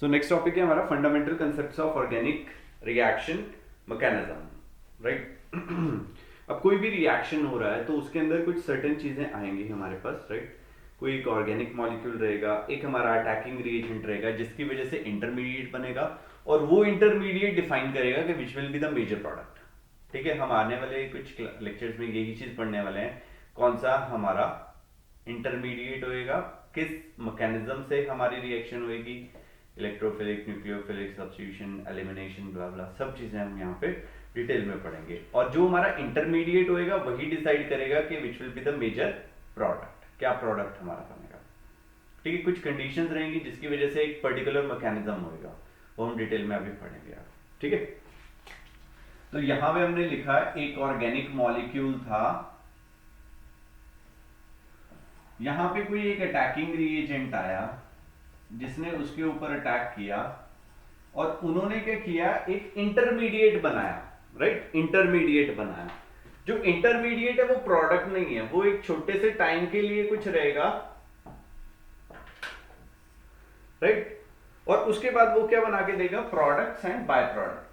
So next topic है हमारा fundamental concepts of organic reaction mechanism, right. अब कोई भी रिएक्शन हो रहा है तो उसके अंदर कुछ सर्टेन चीजें आएंगी हमारे पास, राइट। कोई एक ऑर्गेनिक मॉलिक्यूल रहेगा, एक हमारा अटैकिंग रिएजेंट रहेगा जिसकी वजह से इंटरमीडिएट बनेगा, और वो इंटरमीडिएट डिफाइन करेगा कि which will be the major product. ठीक है, हम आने वाले कुछ लेक्चर्स में यही चीज पढ़ने वाले हैं, कौन सा हमारा इंटरमीडिएट होएगा, किस मैकेनिज्म से हमारी रिएक्शन होएगी, इलेक्ट्रोफिलिक, न्यूक्लियोफिलिक, सब्स्टिट्यूशन, एलिमिनेशन, ब्ला ब्ला, सब चीजें हम यहाँ पे डिटेल में पढ़ेंगे। और जो हमारा इंटरमीडिएट होएगा वही डिसाइड करेगा कि which will be the major product, क्या प्रोडक्ट हमारा बनेगा। ठीक है, कुछ कंडीशंस रहेंगी जिसकी वजह से एक पर्टिकुलर मैकेनिज्म होएगा, वो हम डिटेल में अभी पढ़ेंगे यार। ठीक है, तो यहां पे हमने लिखा एक ऑर्गेनिक मॉलिक्यूल था, यहां पे कोई एक अटैकिंग रिएजेंट आया जिसने उसके ऊपर अटैक किया, और उन्होंने क्या किया, एक इंटरमीडिएट बनाया, राइट। इंटरमीडिएट बनाया। जो इंटरमीडिएट है वो प्रोडक्ट नहीं है, वो एक छोटे से टाइम के लिए कुछ रहेगा, राइट। और उसके बाद वो क्या बना के देगा, products and by product.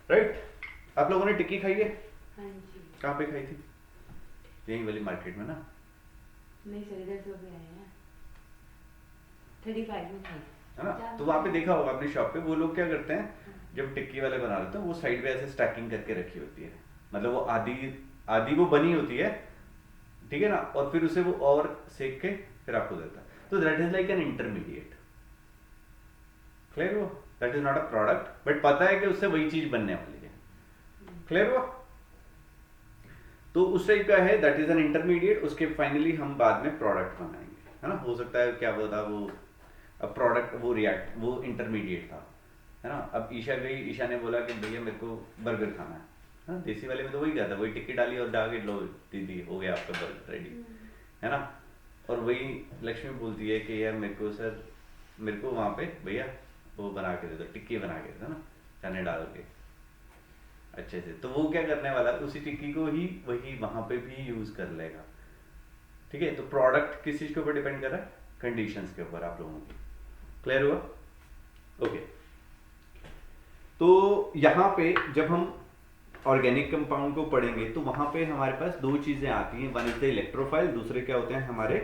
Right, आप लोगों ने टिक्की खाई है? हाँ जी। कहाँ पे खाई थी? यही वाली मार्केट में ना? नहीं सर, इधर तो भी आए हैं 35 में खाई है ना, तो वहां पे देखा होगा अपनी शॉप पे वो लोग क्या करते हैं, जब टिक्की वाले बना लेते हैं वो साइड पे ऐसे स्टैकिंग करके रखी होती है, मतलब वो आधी आधी वो बनी होती है, ठीक है ना, और फिर उसे वो और सेक के फिर आपको देता है। तो that is like an intermediate. Clear हुआ? That is not a product, but पता है कि उससे वही चीज बनने वाली है। क्लियर हुआ? तो उस टाइप का है, दैट इज एन इंटरमीडिएट। उसके फाइनली हम बाद में प्रोडक्ट बनाएंगे, है ना। हो सकता है क्या होता वो अब प्रोडक्ट, वो रिएक्ट, वो इंटरमीडिएट था, है ना। अब ईशा गई, ईशा ने बोला कि भैया मेरे को बर्गर खाना है, देसी वाले में तो वही क्या था, वही टिक्की डाली और डाल के लो दीदी हो गया आपका बर्गर रेडी, है ना। और वही लक्ष्मी बोलती है कि यार मेरे को सर, मेरे को वहाँ पे भैया वो बना के दे दो, टिक्की बना के दे दो ना, चने डाल के अच्छे से। तो वो क्या करने वाला, उसी टिक्की को ही वही वहां पे भी यूज कर लेगा। ठीक है, तो प्रोडक्ट किस चीज के ऊपर डिपेंड कर रहा है, कंडीशंस के ऊपर आप लोगों की। क्लियर हुआ? ओके। तो यहां पे जब हम ऑर्गेनिक कंपाउंड को पढ़ेंगे तो वहां पे हमारे पास दो चीजें आती हैं, वन इज द इलेक्ट्रोफाइल, दूसरे क्या होते हैं हमारे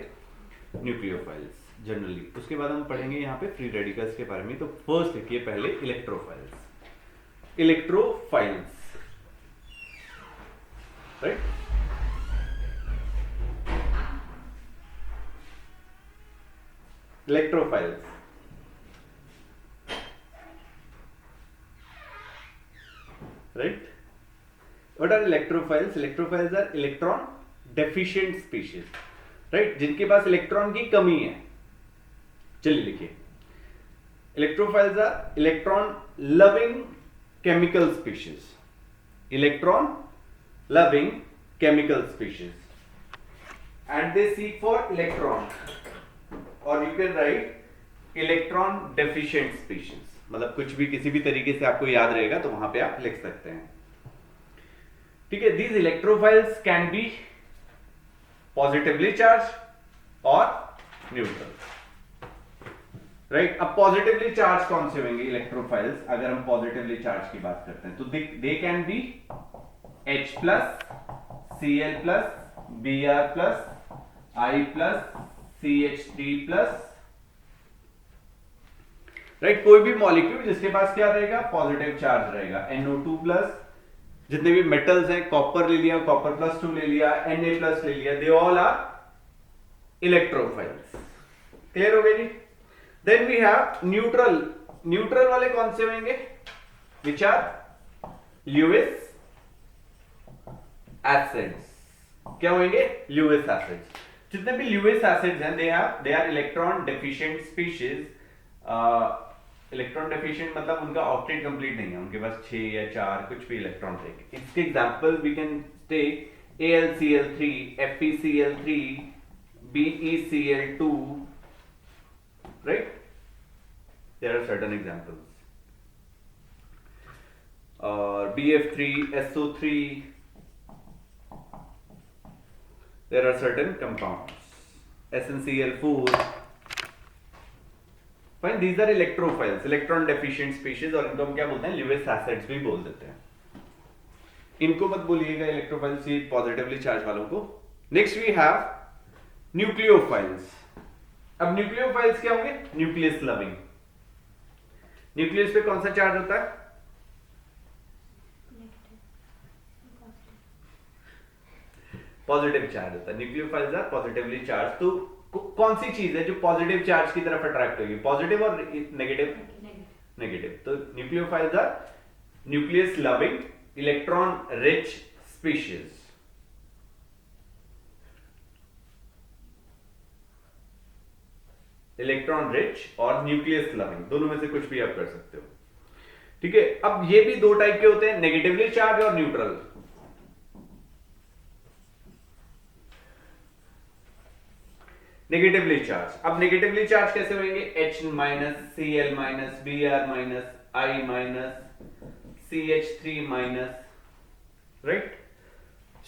न्यूक्लियोफाइल्स जनरली। उसके बाद हम पढ़ेंगे यहाँ पे फ्री रेडिकल्स के बारे में। तो फर्स्ट लिखिए पहले electrophiles. Electrophiles, right. Electrophiles, right? What are electrophiles? Electrophiles are electron deficient species, right? जिनके पास इलेक्ट्रॉन की कमी है। चलिए लिखिए, electrophiles are electron loving chemical species. Electron loving chemical species, and they seek for electron, or you can write electron deficient species. मतलब कुछ भी किसी भी तरीके से आपको याद रहेगा तो वहां पे आप लिख सकते हैं। ठीक है, these electrophiles can be positively charged or neutral, right. अब पॉजिटिवली चार्ज कौन से होंगे इलेक्ट्रोफाइल्स, अगर हम पॉजिटिवली चार्ज की बात करते हैं तो they can be H plus, Cl plus, Br plus, I plus, CH3 plus, right. कोई भी मॉलिक्यूल जिसके पास क्या रहेगा, पॉजिटिव चार्ज रहेगा। NO2 प्लस, जितने भी मेटल्स हैं, कॉपर ले लिया, कॉपर प्लस 2 ले लिया, Na प्लस ले लिया, they all are electrophiles. Clear हो गया जी? Then we have neutral. Neutral वाले कौन से होंगे, विच आर ल्यूइस एसिड्स। क्या होंगे, ल्यूइस एसिड्स। जितने भी ल्यूइस एसिड्स हैं, they are electron deficient species. Electron deficient मतलब उनका ऑक्टेट कंप्लीट नहीं है, उनके पास 6 या 4 कुछ भी इलेक्ट्रॉन रहेंगे। इसके example we can take AlCl3, FeCl3, BeCl2, right? There are certain examples. Or BF3, SO3, there are certain compounds, SnCl4. Fine, these are electrophiles, electron deficient species, और इनको हम क्या बोलते हैं, Lewis acids भी बोल देते हैं. इनको मत बोलिएगा इलेक्ट्रोफाइल्स, ये पॉजिटिवली चार्ज वालों को. Next we have nucleophiles. अब न्यूक्लियोफाइल्स क्या होंगे, न्यूक्लियस लविंग. न्यूक्लियस पे कौन सा चार्ज होता है, पॉजिटिव चार्ज होता है. Nucleophiles are positively charge. तो कौन सी चीज है जो पॉजिटिव चार्ज की तरफ अट्रैक्ट होगी, पॉजिटिव और नेगेटिव, नेगेटिव. तो nucleophiles are nucleus loving electron rich species. Electron rich और न्यूक्लियस लविंग, दोनों में से कुछ भी आप कर सकते हो. ठीक है. अब ये भी दो टाइप के होते हैं, नेगेटिवली चार्ज और न्यूट्रल. Negatively charge. अब नेगेटिवली चार्ज कैसे होंगे, H minus, Cl minus, Br minus, I minus, CH3 minus. Right.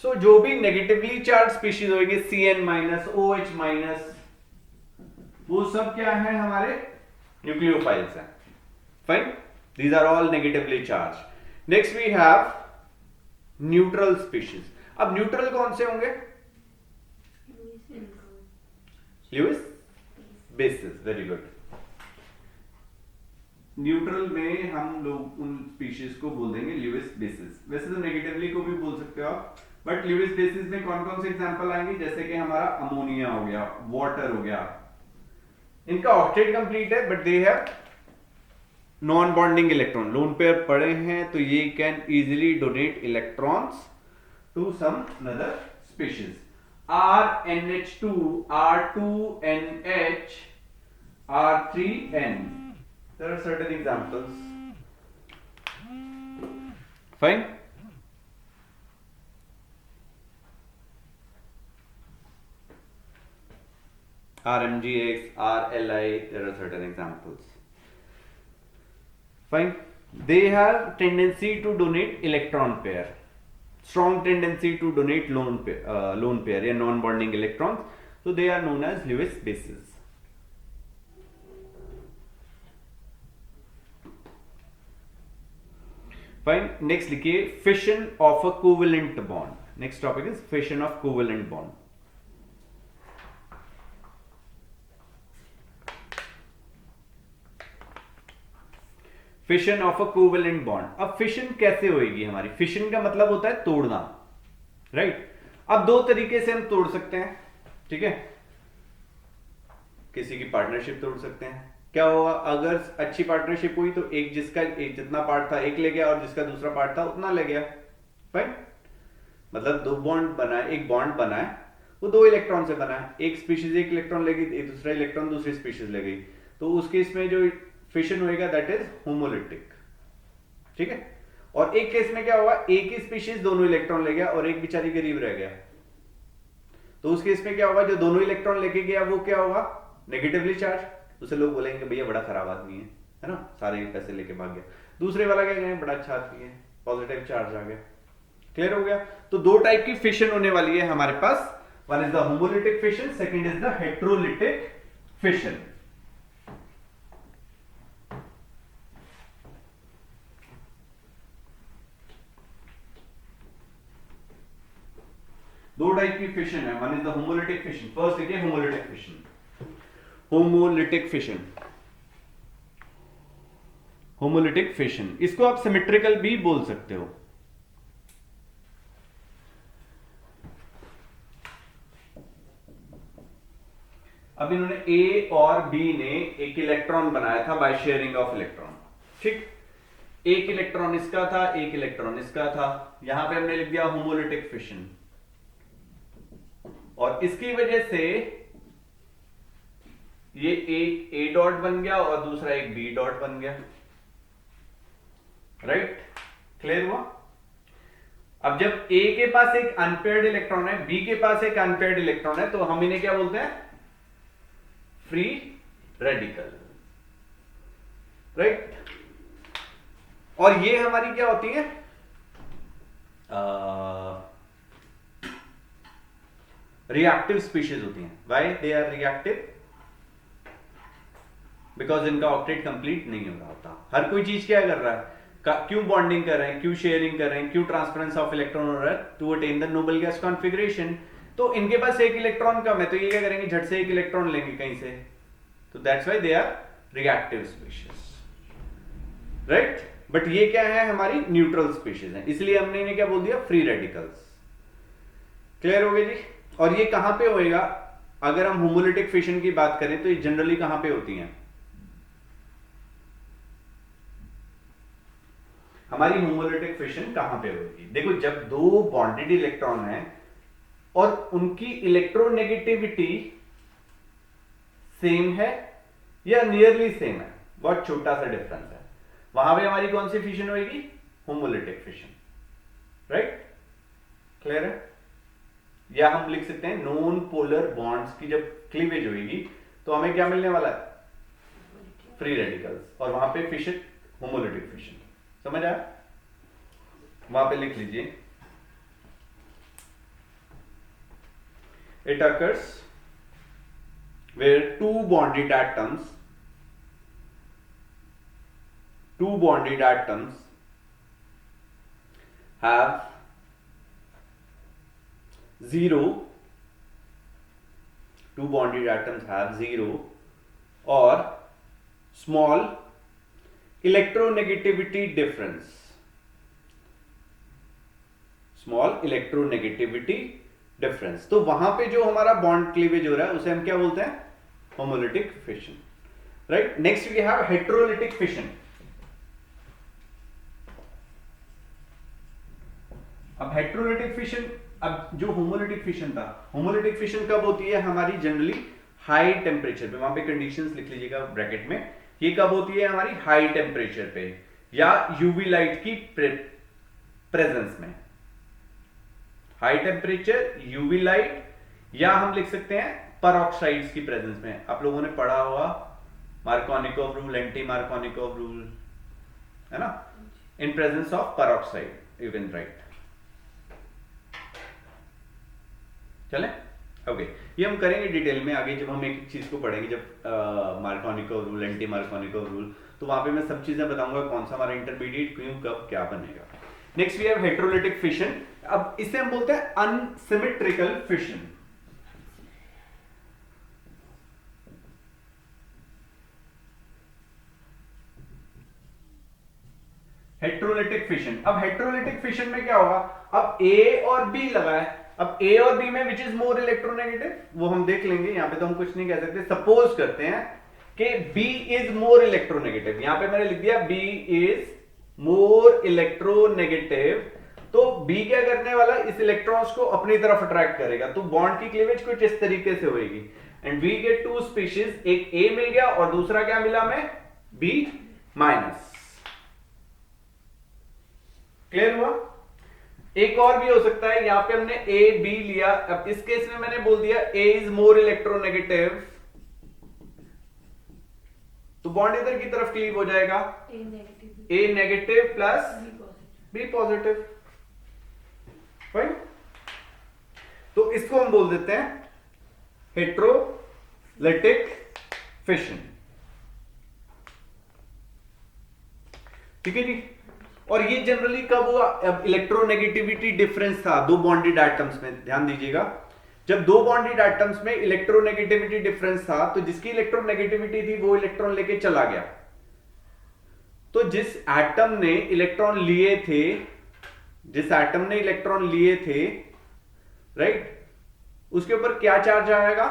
So जो भी नेगेटिवली चार्ज स्पीशीज होंगे, Cn माइनस, OH माइनस, वो सब क्या है, हमारे न्यूक्लियोफाइल्स हैं. Fine. These are all negatively charge. Next we have neutral species. अब न्यूट्रल कौन से होंगे, Lewis bases. Very good. Neutral में हम लोग उन स्पीशीज को बोल देंगे ल्यूइस बेसिस. वैसे तो नेगेटिवली को भी बोल सकते हो आप, बट ल्यूइस बेसिस में कौन कौन से एग्जांपल आएंगे, जैसे कि हमारा अमोनिया हो गया, वाटर हो गया. इनका ऑक्टेट कंप्लीट है but they have non bonding electron. Lone pair पड़े हैं तो ये can easily donate electrons to some another species. RNH2, R2NH, R3N. There are certain examples. Fine. RMGX, RLI. There are certain examples. Fine. They have tendency to donate electron pair. Strong tendency to donate lone pair या non bonding electrons. So they are known as Lewis bases. Fine. Next लिखिए fission of a covalent bond. Next topic is fission of covalent bond. Fission of a covalent bond. अब fission कैसे होगी हमारी, fission का मतलब होता है तोड़ना. राइट. अब दो तरीके से हम तोड़ सकते हैं. ठीक है. किसी की पार्टनरशिप तोड़ सकते हैं. क्या होगा, अगर अच्छी पार्टनरशिप हुई तो एक जिसका एक जितना पार्ट था एक ले गया और जिसका दूसरा पार्ट था उतना ले गया. राइट. मतलब दो बॉन्ड बना है, एक बॉन्ड बना है वो दो इलेक्ट्रॉन से बना है. एक स्पीशीज एक इलेक्ट्रॉन ले गई, एक दूसरा इलेक्ट्रॉन दूसरी स्पीशीज ले गई. तो उस केस में जो फिशन होएगा दैट इज होमोलिटिक. ठीक है. और एक केस में क्या होगा, एक ही स्पीशीज दोनों इलेक्ट्रॉन ले गया और एक बेचारी गरीब रह गया. तो उस केस में क्या होगा, जो दोनों इलेक्ट्रॉन लेके गया वो क्या होगा, नेगेटिवली चार्ज. उसे लोग बोलेंगे भैया बड़ा खराब आदमी है ना, सारे पैसे लेके भाग गया. दूसरे वाला क्या कहेंगे, बड़ा अच्छा आदमी है, पॉजिटिव चार्ज आ गया. क्लियर हो गया. तो दो टाइप की फिशन होने वाली है हमारे पास. One is the homolytic fission, second is the heterolytic fission. दो टाइप की फिशन है. One is the homolytic fission. First देखिए homolytic fission. Homolytic fission, homolytic fission, इसको आप सिमेट्रिकल भी बोल सकते हो. अब इन्होंने ए और बी ने एक इलेक्ट्रॉन बनाया था बाय शेयरिंग ऑफ इलेक्ट्रॉन. ठीक. एक इलेक्ट्रॉन इसका था, एक इलेक्ट्रॉन इसका था. यहां पे हमने लिख दिया होमोलिटिक फिशन. और इसकी वजह से ये एक ए डॉट बन गया और दूसरा एक बी डॉट बन गया. राइट. क्लियर हुआ. अब जब ए के पास एक अनपेयर्ड इलेक्ट्रॉन है, बी के पास एक अनपेयर्ड इलेक्ट्रॉन है, तो हम इन्हें क्या बोलते हैं, फ्री रेडिकल. राइट. और ये हमारी क्या होती है, रिएक्टिव स्पीशीज होती हैं। Why they are reactive? Because इनका ऑक्टेट कंप्लीट नहीं हो रहा होता। हर कोई चीज क्या कर रहा है, क्यों बॉन्डिंग कर रहे हैं, क्यों शेयरिंग कर रहे हैं, क्यों ट्रांसफरेंस ऑफ इलेक्ट्रॉन हो रहा है, to attain the noble gas configuration. तो इनके पास एक इलेक्ट्रॉन कम है, तो ये क्या करेंगे, झट से एक इलेक्ट्रॉन लेंगे कहीं से। तो that's why they are reactive species, right. But ये क्या है, हमारी न्यूट्रल स्पीशीज है, इसलिए हमने इन्हें क्या बोल दिया, फ्री रेडिकल्स। क्लियर हो गया जी। और ये कहां पे होएगा, अगर हम होमोलिटिक फिशन की बात करें तो ये जनरली कहां पे होती हैं, हमारी होमोलिटिक फिशन कहां पे होगी। देखो, जब दो बॉन्डेड इलेक्ट्रॉन है और उनकी इलेक्ट्रोनेगेटिविटी सेम है या नियरली सेम है, बहुत छोटा सा डिफरेंस है, वहां पे हमारी कौन सी फिशन होगी, होमोलिटिक फिशन, राइट। क्लियर है। या हम लिख सकते हैं नॉन पोलर बॉन्ड्स की जब क्लीवेज होगी तो हमें क्या मिलने वाला है, फ्री रेडिकल्स, और वहां पे फिशन होमोलिटिक फिशन। समझ आया? वहां पे लिख लीजिए, it occurs where two bonded atoms have zero or small electronegativity difference। तो वहां पे जो हमारा बॉन्ड क्लीवेज हो रहा है उसे हम क्या बोलते हैं, homolytic fission, right. Next we have heterolytic fission. अब हेटेरोलिटिक फिशन, अब जो होमोलिटिक फिशन था, होमोलिटिक फिशन कब होती है, हमारी जनरली हाई टेम्परेचर पे, वहां पे कंडीशंस लिख लीजिएगा ब्रैकेट में, ये कब होती है, हमारी हाई टेम्परेचर पे या यूवी लाइट की प्रेजेंस में। हाई टेम्परेचर, यूवी लाइट, या हम लिख सकते हैं परऑक्साइड्स की प्रेजेंस में। आप लोगों ने पढ़ा होगा Markovnikov rule, anti Markovnikov rule, है ना, in presence of peroxide you can write. चले, ओके। ये हम करेंगे डिटेल में आगे जब हम एक चीज को पढ़ेंगे, जब Markovnikov rule, anti Markovnikov rule, तो वहां पे मैं सब चीजें बताऊंगा, कौन सा हमारा इंटरमीडिएट क्यों कब क्या बनेगा। Next we have heterolytic fission. अब इसे हम बोलते हैं अनसिमेट्रिकल फिशन। हेटेरोलिटिक फिशन, अब हेटेरोलिटिक फिशन में क्या होगा, अब ए और बी लगा है, अब ए और बी में विच इज मोर इलेक्ट्रोनेगेटिव, वो हम देख लेंगे, यहां पे तो हम कुछ नहीं कह सकते। सपोज करते हैं कि बी इज मोर इलेक्ट्रोनेगेटिव, यहां पे मैंने लिख दिया बी इज मोर इलेक्ट्रोनेगेटिव, तो बी क्या करने वाला, इस इलेक्ट्रॉन्स को अपनी तरफ अट्रैक्ट करेगा, तो बॉन्ड की क्लीवेज कुछ इस तरीके से होगी, and we get two species, एक ए मिल गया और दूसरा क्या मिला हमें, बी माइनस। क्लियर हुआ? एक और भी हो सकता है, यहां पे हमने ए बी लिया, अब इस केस में मैंने बोल दिया ए इज मोर इलेक्ट्रोनेगेटिव, तो बॉन्ड इधर की तरफ क्लीव हो जाएगा, A negative plus B positive, right. तो इसको हम बोल देते हैं हेटेरोलिटिक फिशन, ठीक है जी। और ये जनरली कब हुआ, अब इलेक्ट्रोनेगेटिविटी डिफरेंस था दो बॉन्डेड एटम्स में, ध्यान दीजिएगा, जब दो बॉन्डेड एटम्स में इलेक्ट्रोनेगेटिविटी डिफरेंस था, तो जिसकी इलेक्ट्रोनेगेटिविटी थी वो इलेक्ट्रॉन लेके चला गया, तो जिस एटम ने इलेक्ट्रॉन लिए थे, राइट, उसके ऊपर क्या चार्ज आएगा,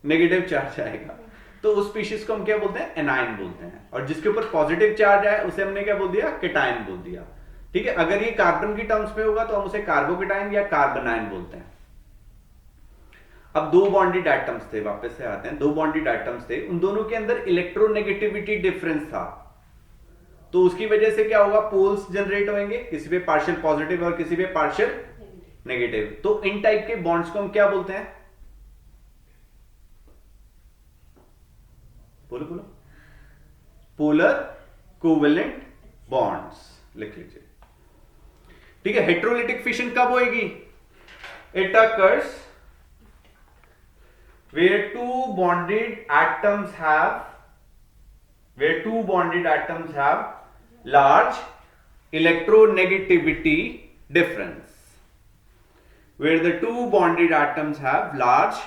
नेगेटिव चार्ज आएगा, तो उस स्पीशीज को हम क्या बोलते हैं, एनायन बोलते हैं, और जिसके ऊपर पॉजिटिव चार्ज आया उसे हमने क्या बोल दिया, केटायन बोल दिया, ठीक है। अगर ये कार्बन की टर्म्स में होगा तो हम उसे कार्बोकेटायन या कार्बोनायन बोलते हैं। अब दो बॉन्डेड एटम्स थे, वापस से आते हैं, दो बॉन्डेड एटम्स थे, उन दोनों के अंदर इलेक्ट्रोनेगेटिविटी डिफरेंस था, तो उसकी वजह से क्या होगा, पोल्स जनरेट होंगे, किसी पे पार्शियल पॉजिटिव और किसी पे पार्शियल नेगेटिव। तो इन टाइप के बॉन्ड्स को हम क्या बोलते हैं, बोलो बोलो, पोलर कोवेलेंट बॉन्ड्स लिख लीजिए, ठीक है। हेटेरोलिटिक फिशन कब होएगी, It occurs where two bonded atoms have large electronegativity difference. Where the two bonded atoms have large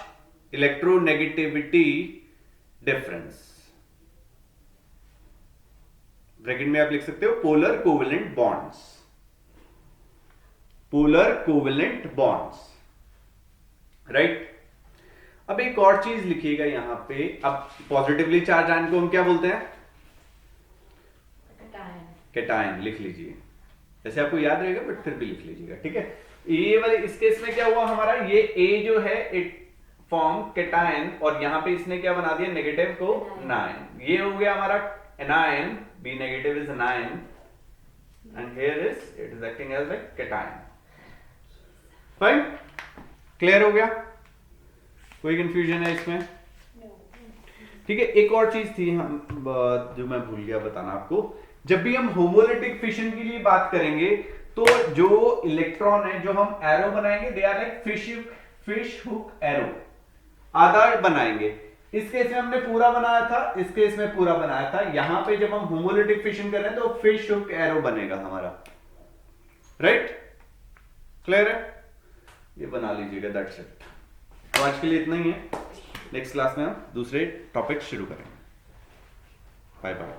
electronegativity difference. Bracket में आप लिख सकते हो polar covalent bonds. Polar covalent bonds, right. अब एक और चीज लिखिएगा यहां पे. अब पॉजिटिवली चार्ज आयन को हम क्या बोलते हैं? कैटायन. लिख लीजिए, जैसे आपको याद रहेगा बट फिर भी लिख लीजिएगा, ठीक है. ये वाले इस केस में क्या हुआ हमारा, ये A जो है इट फॉर्म कैटायन और यहां पे इसने क्या बना दिया, नेगेटिव को नाइन. ये हो गया हमारा anion. B negative is anion and here it is acting as like cation. Fine? Clear हो गया? कोई कंफ्यूजन है इसमें? ठीक है. एक और चीज थी हम जो मैं भूल गया बताना आपको. जब भी हम होमोलिटिक फिशन के लिए बात करेंगे तो जो इलेक्ट्रॉन है जो हम एरो बनाएंगे they are like fish hook arrow. आधा बनाएंगे. इस केस में हमने पूरा बनाया था, इस केस में पूरा बनाया था. यहां पे जब हम होमोलिटिक फिशन कर रहे हैं तो फिश हुक एरो बनेगा हमारा, राइट. क्लियर है? ये बना लीजिएगा. That's it. तो आज के लिए इतना ही है. नेक्स्ट क्लास में हम दूसरे टॉपिक शुरू करेंगे. Bye bye.